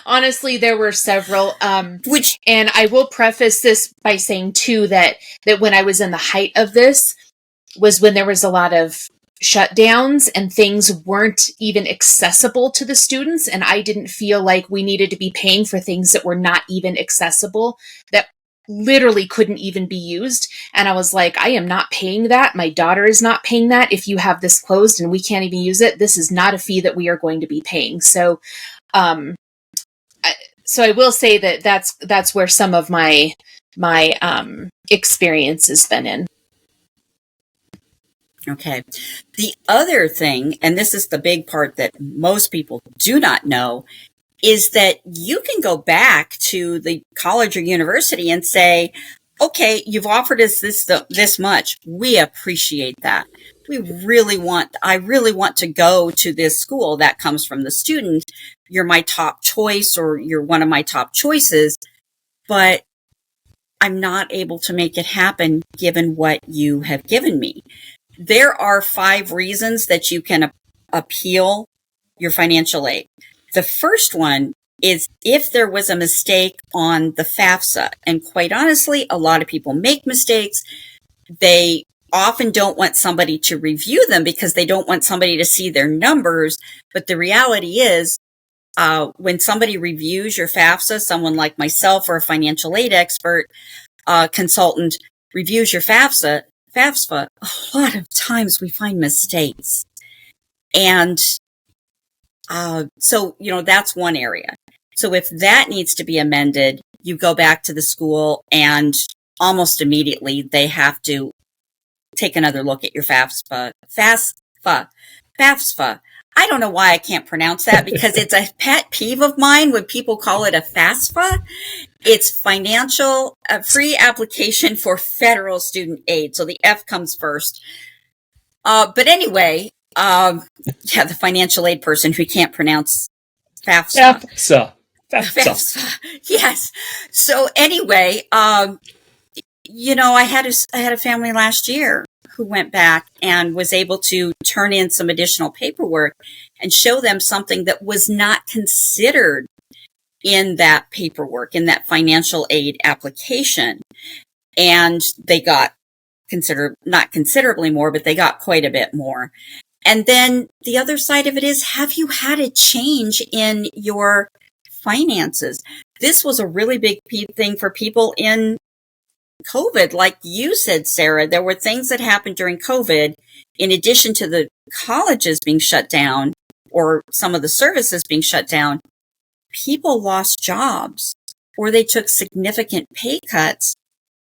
Honestly, there were several. And I will preface this by saying too that when I was in the height of this was when there was a lot of shutdowns and things weren't even accessible to the students. And I didn't feel like we needed to be paying for things that were not even accessible, that literally couldn't even be used. And I was like, I am not paying that. My daughter is not paying that. If you have this closed and we can't even use it, this is not a fee that we are going to be paying. So I will say that that's where some of my experience has been in. Okay. The other thing, and this is the big part that most people do not know, is that you can go back to the college or university and say, okay, you've offered us this much. We appreciate that. I really want to go to this school. That comes from the student. You're my top choice, or you're one of my top choices, but I'm not able to make it happen given what you have given me. There are 5 reasons that you can appeal your financial aid. The first one is if there was a mistake on the FAFSA. And quite honestly, a lot of people make mistakes. They often don't want somebody to review them because they don't want somebody to see their numbers. But the reality is, when somebody reviews your FAFSA, someone like myself or a financial aid expert, consultant reviews your FAFSA, a lot of times we find mistakes. And so, that's one area. So if that needs to be amended, you go back to the school and almost immediately they have to take another look at your FAFSA. I don't know why I can't pronounce that because it's a pet peeve of mine when people call it a FAFSA. It's financial free application for federal student aid. So the F comes first. But anyway, the financial aid person who can't pronounce FAFSA. FAFSA. Yes. So anyway, I had a family last year who went back and was able to turn in some additional paperwork and show them something that was not considered in that paperwork, in that financial aid application. And they got not considerably more, but they got quite a bit more. And then the other side of it is, have you had a change in your finances? This was a really big thing for people in COVID. Like you said, Sarah, there were things that happened during COVID, in addition to the colleges being shut down or some of the services being shut down. People lost jobs, or they took significant pay cuts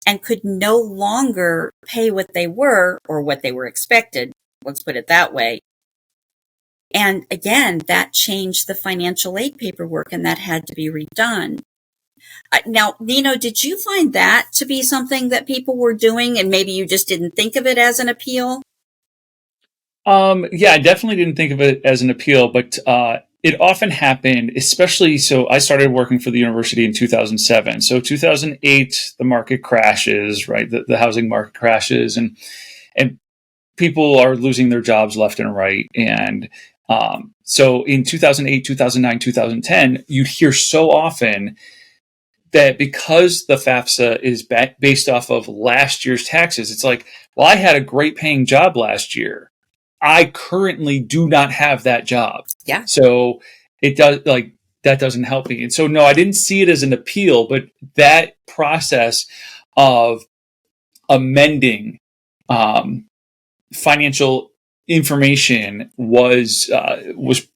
and could no longer pay what they were or what they were expected. Let's put it that way. And again, that changed the financial aid paperwork, and that had to be redone. Now, Nino, did you find that to be something that people were doing, and maybe you just didn't think of it as an appeal? Yeah, I definitely didn't think of it as an appeal, but it often happened, especially, so I started working for the university in 2007. So 2008, the market crashes, right? The housing market crashes, and people are losing their jobs left and right. And so in 2008, 2009, 2010, you'd hear so often that because the FAFSA is based off of last year's taxes, it's like, well, I had a great paying job last year. I currently do not have that job. Yeah. So it does, like, that doesn't help me. And so, no, I didn't see it as an appeal, but that process of amending financial information was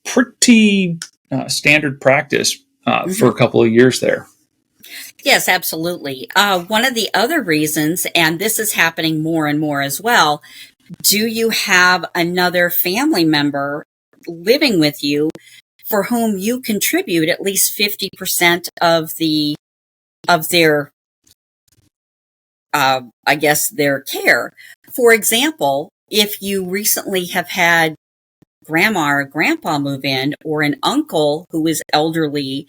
pretty standard practice for a couple of years there. Yes, absolutely. One of the other reasons, and this is happening more and more as well, do you have another family member living with you for whom you contribute at least 50% of their their care? For example, if you recently have had grandma or grandpa move in, or an uncle who is elderly,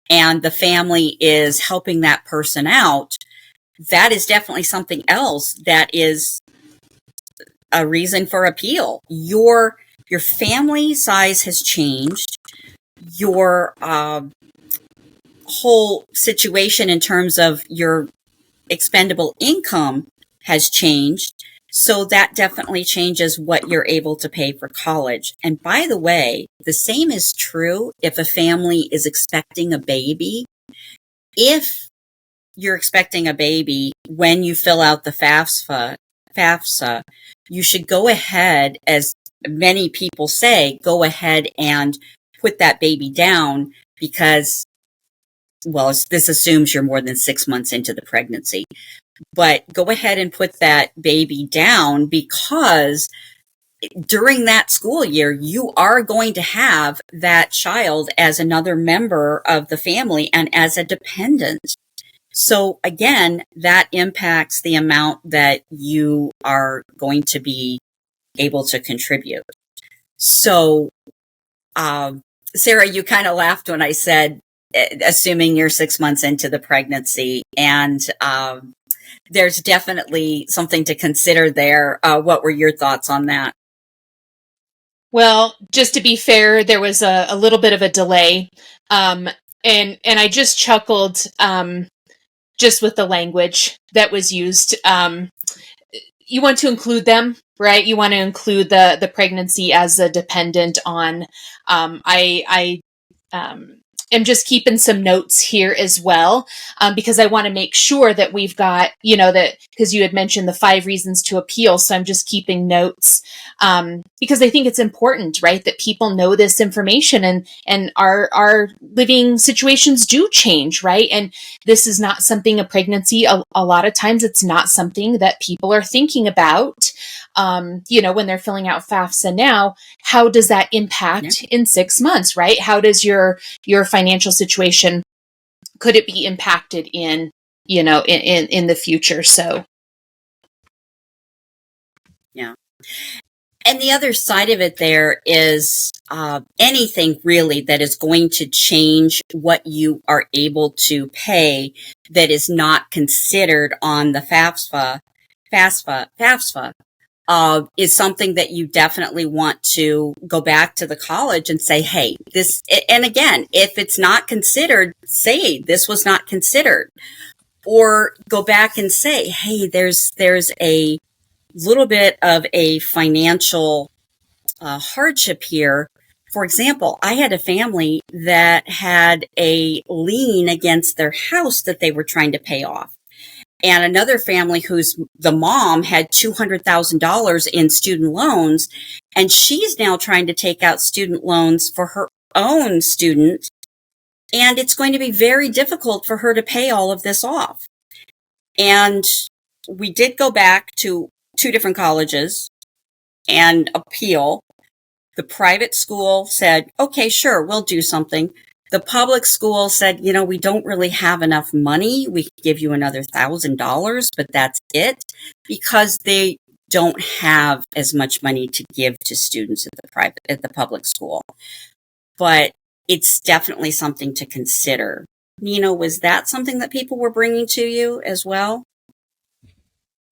and the family is helping that person out, that is definitely something else that is a reason for appeal. Your family size has changed. Your whole situation in terms of your expendable income has changed. So that definitely changes what you're able to pay for college. And by the way, the same is true if a family is expecting a baby. If you're expecting a baby, when you fill out the FAFSA, you should go ahead, as many people say, go ahead and put that baby down because, well, this assumes you're more than 6 months into the pregnancy. But go ahead and put that baby down, because during that school year, you are going to have that child as another member of the family and as a dependent. So again, that impacts the amount that you are going to be able to contribute. So, Sarah, you kind of laughed when I said, assuming you're 6 months into the pregnancy, and there's definitely something to consider there. What were your thoughts on that? Well, just to be fair, there was a little bit of a delay. And I just chuckled just with the language that was used. You want to include them, right? You want to include the pregnancy as a dependent on. I am just keeping some notes here as well, because I want to make sure that we've got, that, because you had mentioned the 5 reasons to appeal. So I'm just keeping notes, because I think it's important, right, that people know this information, and our living situations do change, right? And this is not something, a pregnancy, a lot of times it's not something that people are thinking about, when they're filling out FAFSA now. How does that impact in 6 months, right? How does your financial situation, could it be impacted in the future? So yeah. And the other side of it there is anything really that is going to change what you are able to pay that is not considered on the FAFSA is something that you definitely want to go back to the college and say, hey, this, and again, if it's not considered, say this was not considered, or go back and say, hey, there's a little bit of a financial hardship here. For example, I had a family that had a lien against their house that they were trying to pay off. And another family the mom had $200,000 in student loans, and she's now trying to take out student loans for her own student. And it's going to be very difficult for her to pay all of this off. And we did go back to 2 different colleges and appeal. The private school said, okay, sure, we'll do something. The public school said, we don't really have enough money. We could give you another $1,000, but that's it, because they don't have as much money to give to students at the public school. But it's definitely something to consider. Nino, was that something that people were bringing to you as well?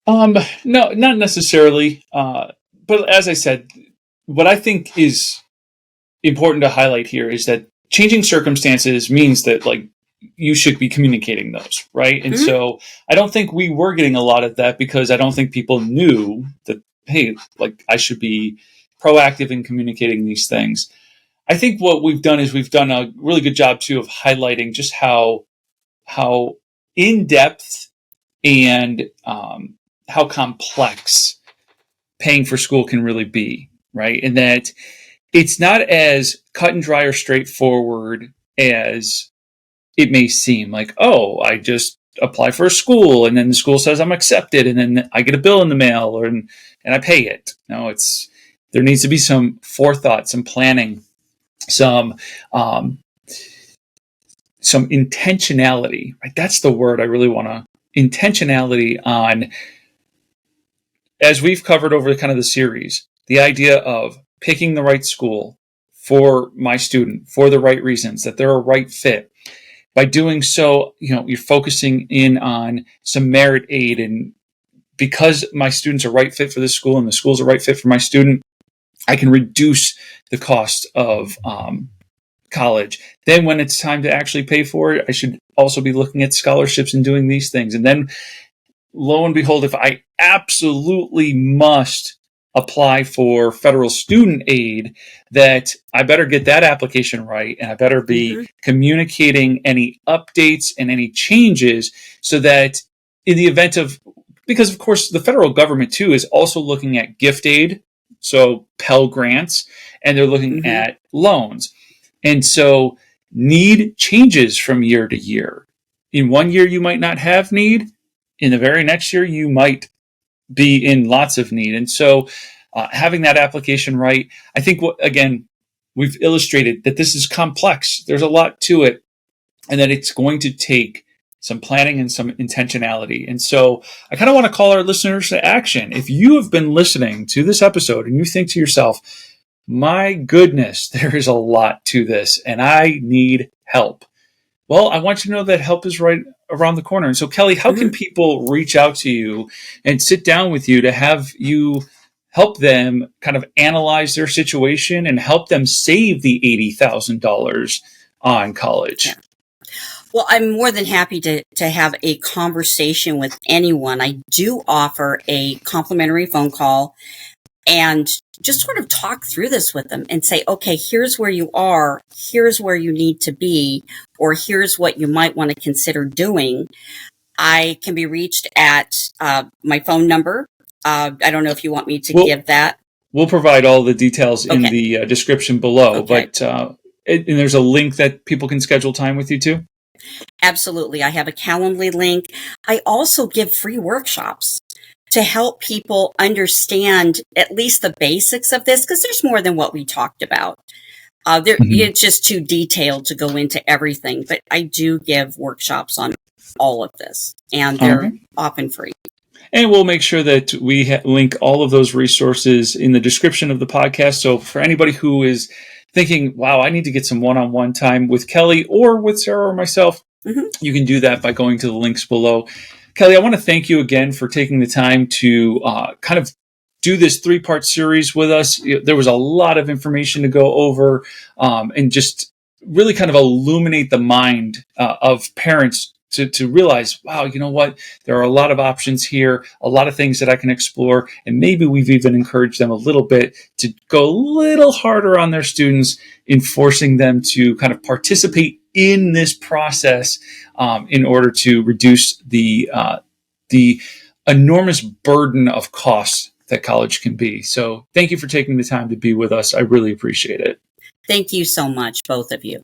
No, not necessarily. But as I said, what I think is important to highlight here is that changing circumstances means that, like, you should be communicating those, right? And so I don't think we were getting a lot of that, because I don't think people knew that, hey, like, I should be proactive in communicating these things. I think what we've done is we've done a really good job too of highlighting just how in depth and how complex paying for school can really be, right? And that it's not as cut and dry or straightforward as it may seem. Like, oh, I just apply for a school and then the school says I'm accepted and then I get a bill in the mail and I pay it. No, there needs to be some forethought, some planning, some intentionality, right? That's the word I really want to, intentionality on, as we've covered over kind of the series, the idea of picking the right school for my student for the right reasons, that they're a right fit. By doing so, you're focusing in on some merit aid, and because my students are right fit for this school and the school's a right fit for my student, I can reduce the cost of college. Then when it's time to actually pay for it, I should also be looking at scholarships and doing these things. And then lo and behold, if I absolutely must apply for federal student aid, that I better get that application right. And I better be communicating any updates and any changes so that in the event of, because of course the federal government too is also looking at gift aid, so Pell grants, and they're looking at loans. And so need changes from year to year. In one year, you might not have need. In the very next year, you might be in lots of need. And so having that application right, I think, again, we've illustrated that this is complex. There's a lot to it, and that it's going to take some planning and some intentionality. And so I kind of want to call our listeners to action. If you have been listening to this episode and you think to yourself, my goodness, there is a lot to this and I need help. Well, I want you to know that help is right around the corner. And so, Kelly, how can people reach out to you and sit down with you to have you help them kind of analyze their situation and help them save the $80,000 on college? Yeah. Well, I'm more than happy to have a conversation with anyone. I do offer a complimentary phone call and just sort of talk through this with them and say, okay, here's where you are, here's where you need to be, or here's what you might want to consider doing. I can be reached at my phone number. I don't know if you want me to give that. We'll provide all the details in the description below, but and there's a link that people can schedule time with you too? Absolutely. I have a Calendly link. I also give free workshops to help people understand at least the basics of this, because there's more than what we talked about. It's just too detailed to go into everything, but I do give workshops on all of this, and they're often free. And we'll make sure that we link all of those resources in the description of the podcast. So for anybody who is thinking, wow, I need to get some one-on-one time with Kelly or with Sarah or myself, you can do that by going to the links below. Kelly, I want to thank you again for taking the time to kind of do this 3-part series with us. There was a lot of information to go over and just really kind of illuminate the mind of parents to realize, wow, you know what? There are a lot of options here, a lot of things that I can explore. And maybe we've even encouraged them a little bit to go a little harder on their students in forcing them to kind of participate in this process in order to reduce the enormous burden of costs that college can be. So thank you for taking the time to be with us. I really appreciate it. Thank you so much, both of you.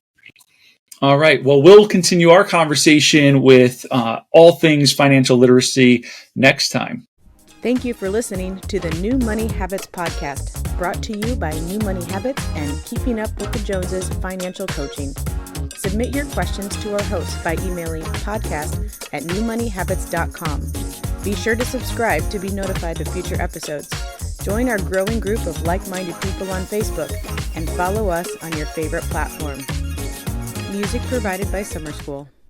All right. Well, we'll continue our conversation with all things financial literacy next time. Thank you for listening to the New Money Habits podcast, brought to you by New Money Habits and Keeping Up with the Joneses Financial Coaching. Submit your questions to our host by emailing podcast@newmoneyhabits.com. Be sure to subscribe to be notified of future episodes. Join our growing group of like-minded people on Facebook and follow us on your favorite platform. Music provided by Summer School.